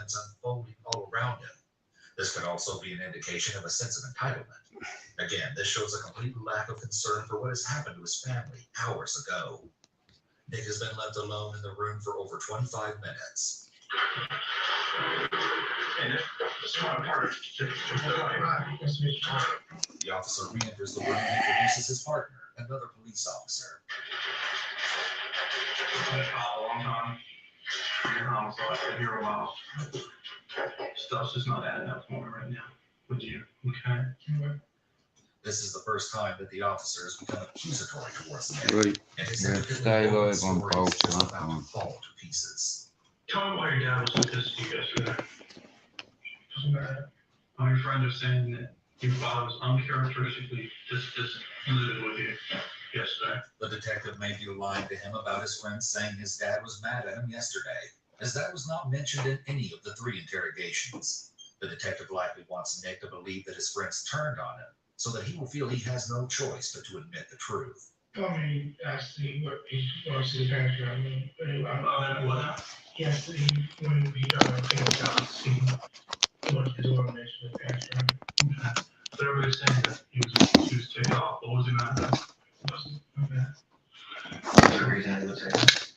documents unfolding all around him. This could also be an indication of a sense of entitlement. Again, this shows a complete lack of concern for what has happened to his family hours ago. Nick has been left alone in the room for over 25 minutes. The officer re-enters the room and introduces his partner, another police officer. A long time. Your home, so I've been here a while. Stuff's just not adding up for me right now. Would you? Okay. This is the first time that the officer has become accusatory towards Nick. Right. And his Yeah, stay live on story is both just about to platforms. fall to pieces. Tell me why your dad was so pissed at you yesterday. Doesn't matter. All your friends are saying that your father was uncharacteristically dislivid with you yesterday. The detective may be lying to him about his friend saying his dad was mad at him yesterday, as that was not mentioned in any of the 3 interrogations. The detective likely wants Nick to believe that his friends turned on him, so that he will feel he has no choice but to admit the truth. I mean, actually, what he wants to his parents around me. What? Yes, when he got my parents out, he wanted to do a mention with parents around me. Okay. But everybody's saying that he was ticked off. What was he mad at?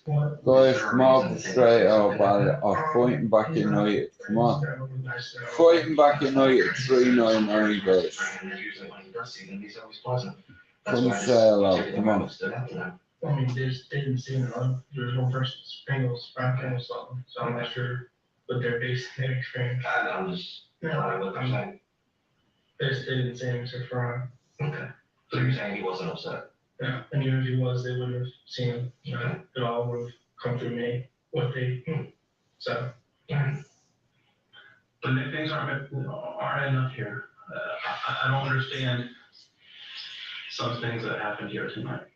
What? Guys, come on, straight up, I'll fighting back United. Come on. Fighting back United 399, guys. Come say hello, come on. I mean, they didn't see him. There's one person, Spangles, Brown Campbell, something. So I'm not sure what their base their experience. I'm just what they're saying. They didn't say him except for Okay. So you're saying he wasn't upset? yeah. And even if he was, they wouldn't have seen him. You know, it all would have come through me. What they so. But things aren't enough here. I don't understand some things that happened here tonight.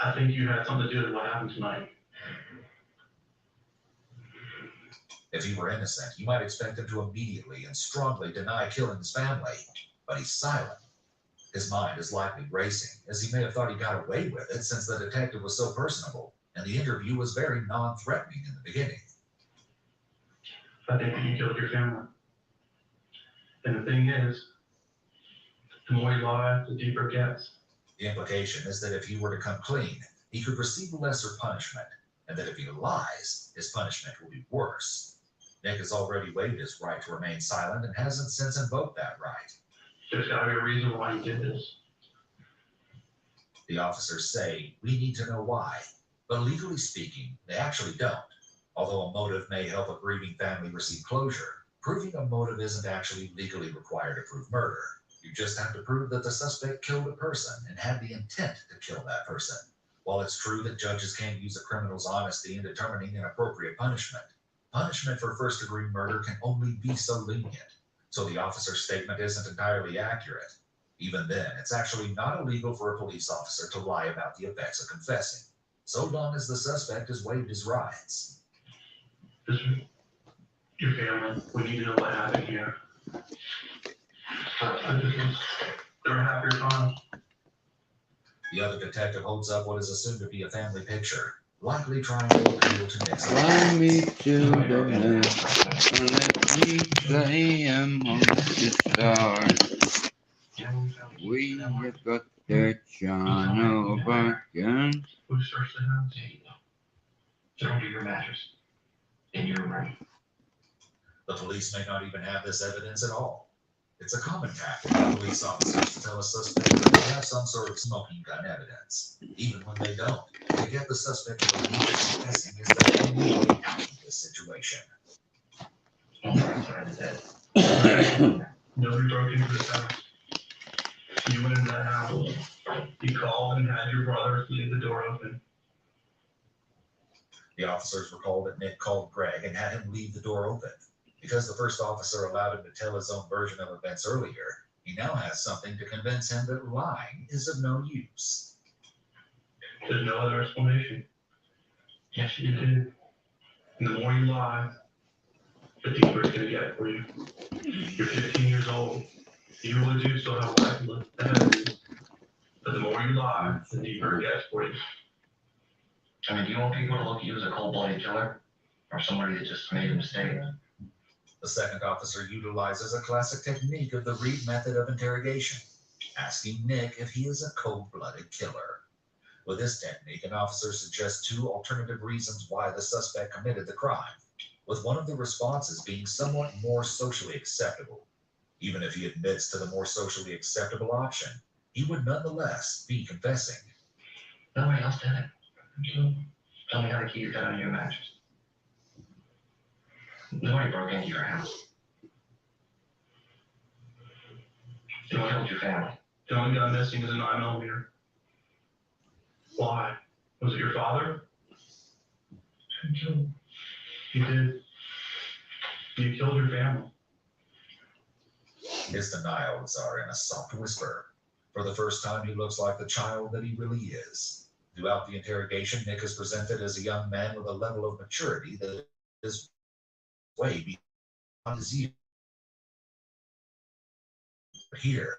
I think you had something to do with what happened tonight. If he were innocent, you might expect him to immediately and strongly deny killing his family, but he's silent. His mind is likely racing, as he may have thought he got away with it since the detective was so personable, and the interview was very non-threatening in the beginning. I think that you killed your family. And the thing is, the more you lie, the deeper it gets. The implication is that if he were to come clean, he could receive lesser punishment, and that if he lies, his punishment will be worse. Nick has already waived his right to remain silent and hasn't since invoked that right. There's got to be a reason why you did this. The officers say, we need to know why, but legally speaking, they actually don't. Although a motive may help a grieving family receive closure, proving a motive isn't actually legally required to prove murder. You just have to prove that the suspect killed a person and had the intent to kill that person. While it's true that judges can't use a criminal's honesty in determining an appropriate punishment, punishment for first-degree murder can only be so lenient. So the officer's statement isn't entirely accurate. Even then, it's actually not illegal for a police officer to lie about the effects of confessing, so long as the suspect has waived his rights. Your family, we need to know what happened here. They were happier times. The other detective holds up what is assumed to be a family picture, likely trying to appeal to Nick's. Fly me to the moon, and let me play among the stars. We have got the John over again. Who searched the house? They're under your mattress. In your room. The police may not even have this evidence at all. It's a common tactic for police officers to tell a suspect that they have some sort of smoking gun evidence. Even when they don't, they get the suspect to believe that confessing is the only way out of this situation. Nobody broke into this house. You went into that house. You called and had your brother leave the door open. The officers recall that Nick called Greg and had him leave the door open. Because the first officer allowed him to tell his own version of events earlier, he now has something to convince him that lying is of no use. There's no other explanation. Yes, you did. And the more you lie, the deeper it's going to get for you. You're 15 years old. You really do still have life ahead of you. But the more you lie, the deeper it gets for you. I mean, do you want people to look at you as a cold-blooded killer? Or somebody that just made a mistake? The second officer utilizes a classic technique of the Reed method of interrogation, asking Nick if he is a cold-blooded killer. With this technique, an officer suggests two alternative reasons why the suspect committed the crime, with one of the responses being somewhat more socially acceptable. Even if he admits to the more socially acceptable option, he would nonetheless be confessing. Nobody else did it. Tell me how the keys got on your mattress. Nobody broke into your house. Who killed your family? The only gun missing is a 9mm. Why? Was it your father? You did. You killed your family. His denials are in a soft whisper. For the first time, he looks like the child that he really is. Throughout the interrogation, Nick is presented as a young man with a level of maturity that is way beyond his years. Here,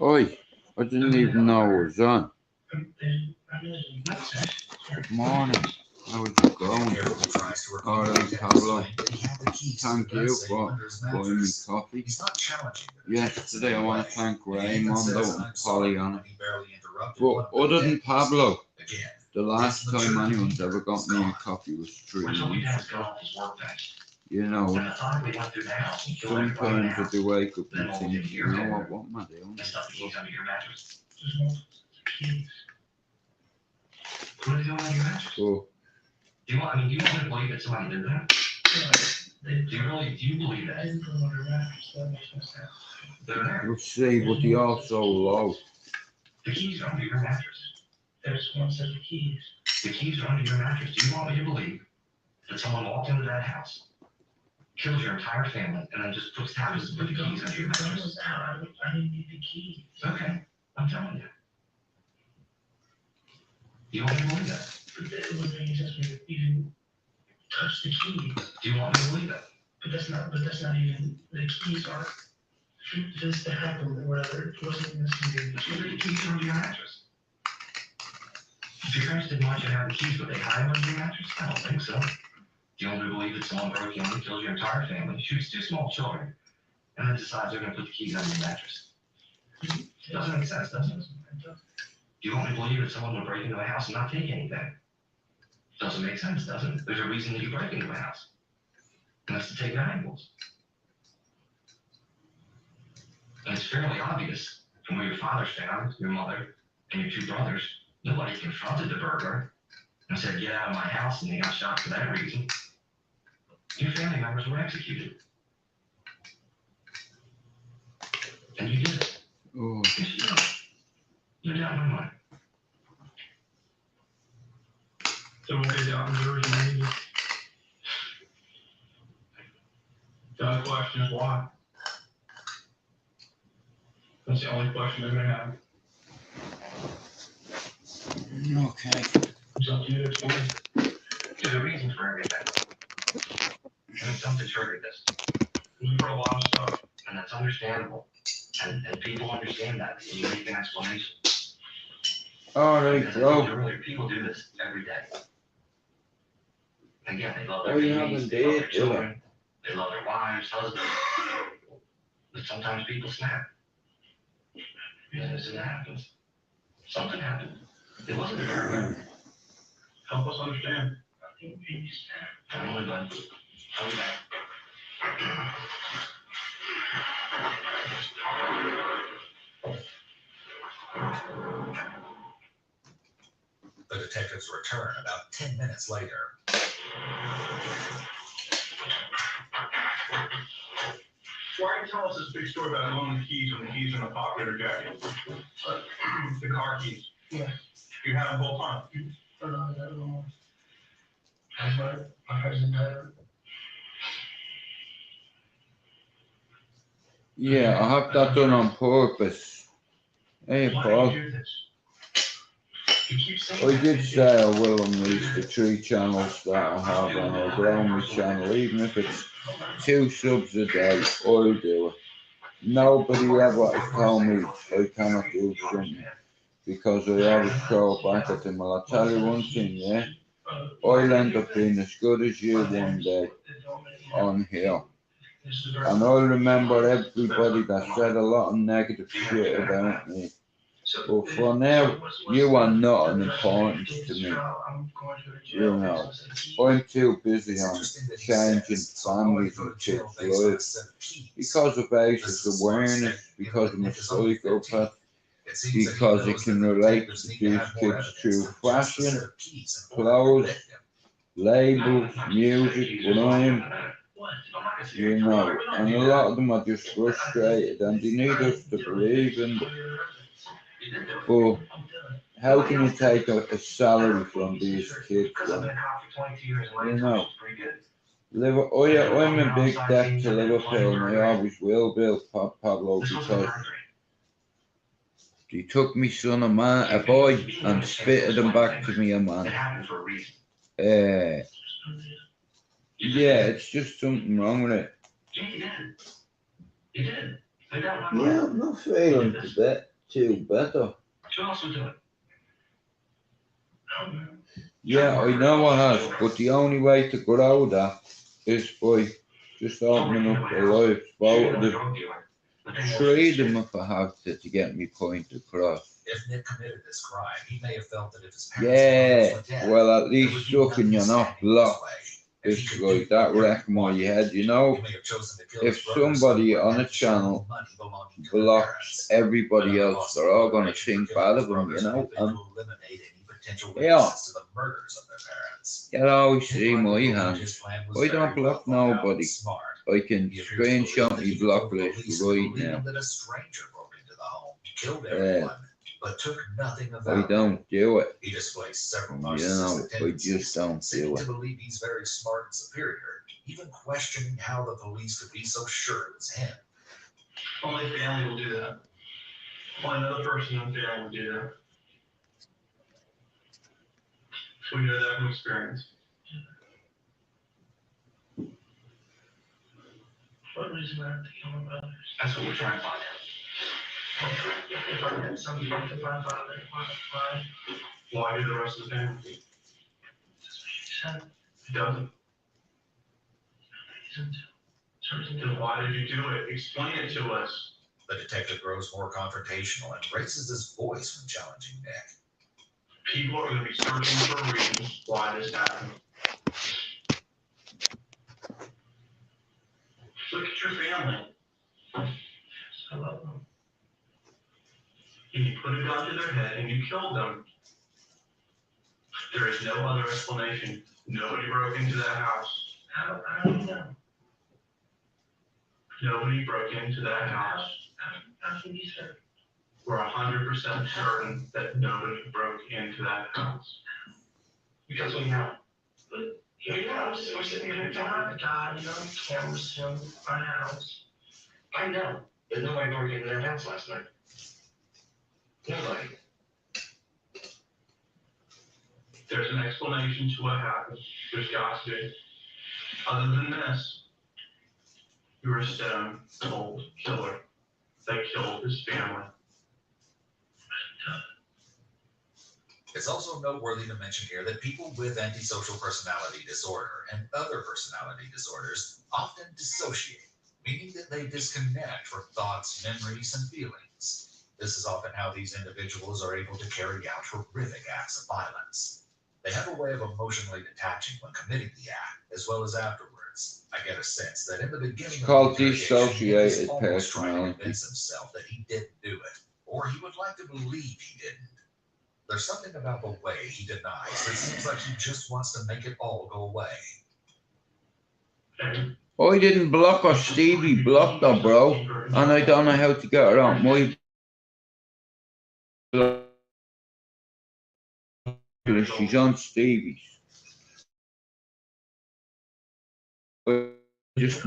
Oi, I didn't even know it was on. I really don't know. Good morning. How's it going? Carefully tries to recall All the right, detective's Pablo. claim that he had the keys to Thank the gun you safe for under his buying me mattress. coffee. He's not challenging the detectives Yesterday, in I any want way. to thank He even Raymond says, and "I'm sorry," Polly on it. when he barely interrupted But one of the other than detectives. Pablo, Again, the last his time mature anyone's demeanor ever got is me a gone. coffee was 3 When somebody months has got ago. off his workbench, You know, and the time we went through the house and killed everybody in the sometimes I house, do wake up then and we'll think, get to you your know bedroom what am I doing? and stuff the keys under your mattress. There's no keys. What are they doing under your mattress? But Do you want me to believe that somebody did that? Do you believe I that? didn't put them on their mattress, that makes no sense. They're there. we'll see, but they are so low. The keys are under your mattress. There's one set of keys. The keys are under your mattress. Do you want me to believe that someone walked into that house, killed your entire family, and then just happens to put the keys under your The gun mattress? was out, I didn't need the keys. Okay, I'm telling you. You want me to believe that? But it wasn't any sense for me to even touch the keys. Do you want me to believe that? But that's not even, the keys aren't, this to happen or whatever, it wasn't even necessarily the Just put the keys. keys under your mattress. If your parents didn't want you to have the keys, would they hide them under your mattress? I don't think so. Do you want me to believe that someone broke in and killed your entire family, shoots 2 small children, and then decides they're going to put the keys under your mattress? It doesn't make sense, does it? Do you want me to believe that someone would break into a house and not take anything? Doesn't make sense, does it? There's a reason that you break into a house. And that's to take valuables. And it's fairly obvious from where your father's found, your mother, and your 2 brothers. Nobody confronted the burglar and said, "Get out of my house," and they got shot for that reason. Your family members were executed. And you did it. Oh, Yes, you did. No doubt in my mind. So we'll get down to the original. The other question is why? That's the only question they're gonna have. okay. It's up to you to explain. There's a reason for everything. And something triggered this. For a lot of stuff. And that's understandable. And people understand that. And you make an explanation. All right, Because I told you bro. earlier, people do this every day. Again, they love their Oh, you babies, haven't they love their did, children, they love their wives, husbands. But sometimes people snap. And this happens. Something happened. It wasn't a burglar. Help us understand. I think maybe Tell me, bud. Tell me that. The detectives return about 10 minutes later. Why are you telling us this big story about loaning the keys when the keys are in the pocket of your jacket? The car keys. Yeah. You had them the whole time? I don't know. That's right. My husband had. Yeah, I have that done on purpose. Hey, Why Paul. do you do this? You keep saying I that. did say I will unleash the 3 channels that I have, and I'll grow my channel, even if it's 2 subs a day. I'll do it. Nobody ever tell me I cannot do something because I always throw it back at them. Well, I'll tell you one thing, yeah? I'll end up being as good as you one day on here. And I'll remember everybody that said a lot of negative shit about me. But for now, you are not an importance to me. You know, I'm too busy on changing families and kids' lives because of basis awareness, because I'm a psychopath, because it can relate to these kids through fashion, clothes, labels, music, grime, you know, and a lot of them are just frustrated and they need us to believe in them. But how can you take a salary from these kids when, you know, I'm in big debt to Liverpool and I always will be, Pablo, because they took me son a boy and spitted him back to me a man. Yeah, it's just something wrong with it. You did. They got my Yeah, money. I'm not feeling too better. Who else would do it? Yeah, I know I have, but the only way to grow that is by just opening up the live sport. Trade them if I have to get me point across. If Nick committed this crime, he may have felt that if his Yeah, parents were dead, well, at there would least be sucking you're nothing not standing in his blocked. way. If he It's could like do that whatever wreck he my wanted, head, you he know? may have chosen to kill If his brother so somebody he wouldn't on a have to show channel money belonging to their blocks parents. everybody Another else, possible they're all gonna motivation think for bad killing of his them, you brothers know? would have been to eliminate any potential Yeah, witnesses to the murders of their parents. you always Nick see likely my believed hands. his plan was I very don't block well thought out and nobody. smart. I can He appears to believe screenshot that me he could block fool list police into right believing now. that a stranger broke into the home, killed everyone, but took nothing of I value. don't do it. He displays several You narcissistic know, I tendencies, just don't seeming do to it. believe he's very smart and superior, even questioning how the police could be so sure it was him. Only family will do that. Only another person in the family will do that. We know that from experience. What reason I have to kill my brothers? That's what we're trying to find out. If I had something to find father, why? Why do the rest of the family? That's what you said. It doesn't. Reason to. Then why did you do it? Explain it to us. The detective grows more confrontational and raises his voice when challenging Nick. People are going to be searching for reasons why this happened. Look at your family. I love them. And you put a gun to their head and you killed them. There is no other explanation. Nobody broke into that house. How do you know? Nobody broke into that house. How can you be certain? We're 100% certain that nobody broke into that house. Because we know. But we're sitting here talking, God, you know, cameras film our house. I know, but nobody broke into that house last night. Nobody. There's an explanation to what happened. There's got to be. Other than this, you're a stone cold killer that killed his family. It's also noteworthy to mention here that people with antisocial personality disorder and other personality disorders often dissociate, meaning that they disconnect from thoughts, memories, and feelings. This is often how these individuals are able to carry out horrific acts of violence. They have a way of emotionally detaching when committing the act, as well as afterwards. I get a sense that in the beginning of Called the interrogation, Nick is dissociated almost trying to personality. convince himself that he didn't do it, or he would like to believe he didn't. There's something about the way he denies that seems like he just wants to make it all go away. I didn't block her, Stevie blocked her, bro. And I don't know how to get her out my block. She's on Stevie's. Just